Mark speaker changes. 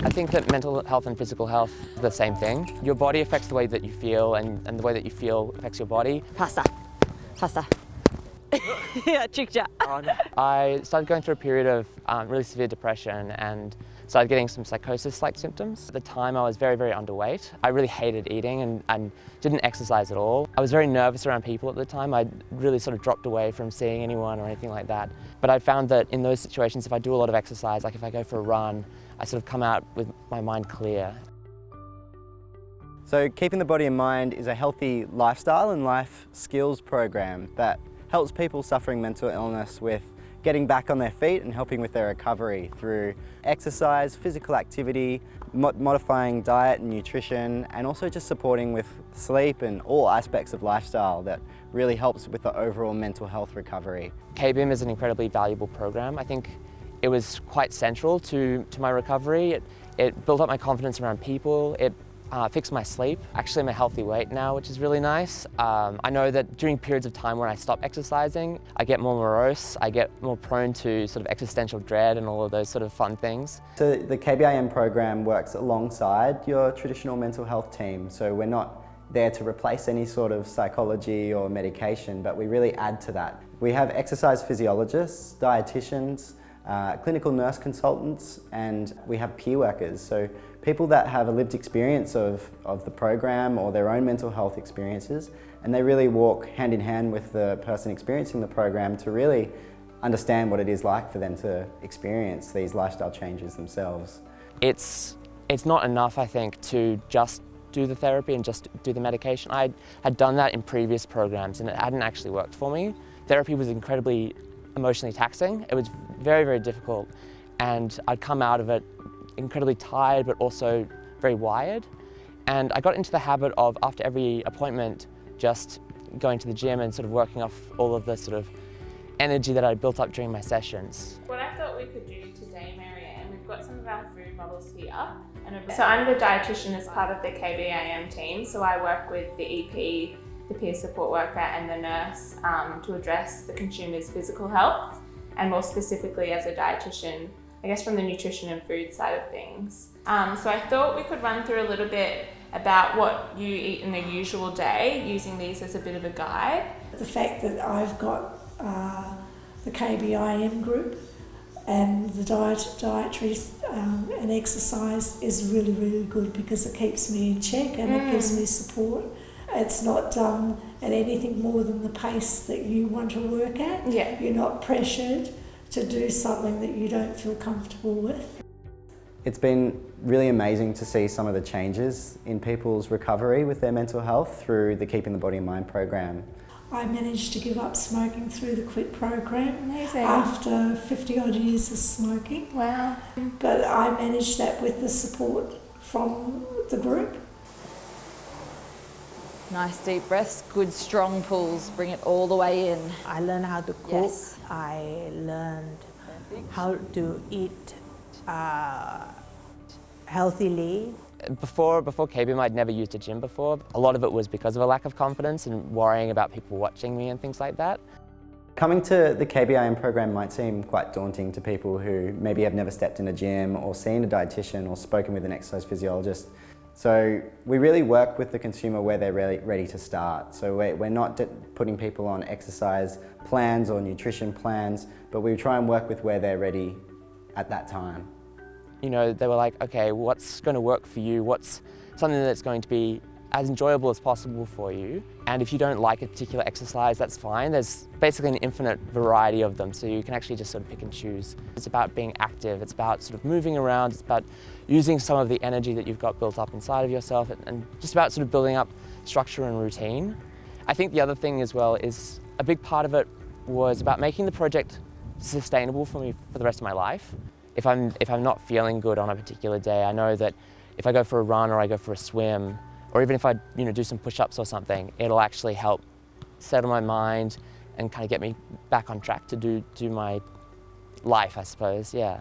Speaker 1: I think that mental health and physical health are the same thing. Your body affects the way that you feel, and the way that you feel affects your body.
Speaker 2: Faster. Yeah, tricked ya.
Speaker 1: I started going through a period of really severe depression and started getting some psychosis-like symptoms. At the time I was very, very underweight. I really hated eating and didn't exercise at all. I was very nervous around people at the time. I really sort of dropped away from seeing anyone or anything like that. But I found that in those situations, if I do a lot of exercise, like if I go for a run, I sort of come out with my mind clear.
Speaker 3: So Keeping the Body in Mind is a healthy lifestyle and life skills program that helps people suffering mental illness with getting back on their feet and helping with their recovery through exercise, physical activity, modifying diet and nutrition, and also just supporting with sleep and all aspects of lifestyle that really helps with the overall mental health recovery.
Speaker 1: KBIM is an incredibly valuable program. I think it was quite central to my recovery. It built up my confidence around people. It fixed my sleep. Actually, I'm a healthy weight now, which is really nice. I know that during periods of time when I stop exercising, I get more morose, I get more prone to sort of existential dread and all of those sort of fun things.
Speaker 3: So the KBIM program works alongside your traditional mental health team. So we're not there to replace any sort of psychology or medication, but we really add to that. We have exercise physiologists, dietitians, clinical nurse consultants, and we have peer workers. So people that have a lived experience of the program or their own mental health experiences, and they really walk hand in hand with the person experiencing the program to really understand what it is like for them to experience these lifestyle changes themselves.
Speaker 1: It's not enough, I think, to just do the therapy and just do the medication. I had done that in previous programs and it hadn't actually worked for me. Therapy was incredibly emotionally taxing. It was very, very difficult, and I'd come out of it incredibly tired but also very wired. And I got into the habit of, after every appointment, just going to the gym and sort of working off all of the sort of energy that I'd built up during my sessions.
Speaker 4: What I thought we could do today, Marianne, we've got some of our food models here. So I'm the dietitian as part of the KBIM team, so I work with the EP, the peer support worker and the nurse to address the consumer's physical health, and more specifically as a dietitian, I guess from the nutrition and food side of things. So I thought we could run through a little bit about what you eat in a usual day, using these as a bit of a guide.
Speaker 5: The fact that I've got the KBIM group and the dietary and exercise is really, really good because it keeps me in check and it gives me support. It's not done at anything more than the pace that you want to work at.
Speaker 4: Yeah.
Speaker 5: You're not pressured to do something that you don't feel comfortable with.
Speaker 3: It's been really amazing to see some of the changes in people's recovery with their mental health through the Keeping the Body in Mind program.
Speaker 5: I managed to give up smoking through the QUIT program.
Speaker 4: Amazing.
Speaker 5: After 50 odd years of smoking.
Speaker 4: Wow.
Speaker 5: But I managed that with the support from the group.
Speaker 2: Nice deep breaths, good strong pulls, bring it all the way in.
Speaker 6: I learned how to cook.
Speaker 2: Yes.
Speaker 6: I learned how to eat healthily.
Speaker 1: Before KBIM, I'd never used a gym before. A lot of it was because of a lack of confidence and worrying about people watching me and things like that.
Speaker 3: Coming to the KBIM program might seem quite daunting to people who maybe have never stepped in a gym or seen a dietitian or spoken with an exercise physiologist. So we really work with the consumer where they're really ready to start. So we're not putting people on exercise plans or nutrition plans, but we try and work with where they're ready at that time.
Speaker 1: You know, they were like, okay, what's going to work for you? What's something that's going to be as enjoyable as possible for you? And if you don't like a particular exercise, that's fine. There's basically an infinite variety of them, so you can actually just sort of pick and choose. It's about being active, it's about sort of moving around, it's about using some of the energy that you've got built up inside of yourself, and just about sort of building up structure and routine. I think the other thing as well is a big part of it was about making the project sustainable for me for the rest of my life. If I'm not feeling good on a particular day, I know that if I go for a run or I go for a swim, or even if I do some push-ups or something, it'll actually help settle my mind and kind of get me back on track to do my life, I suppose, yeah.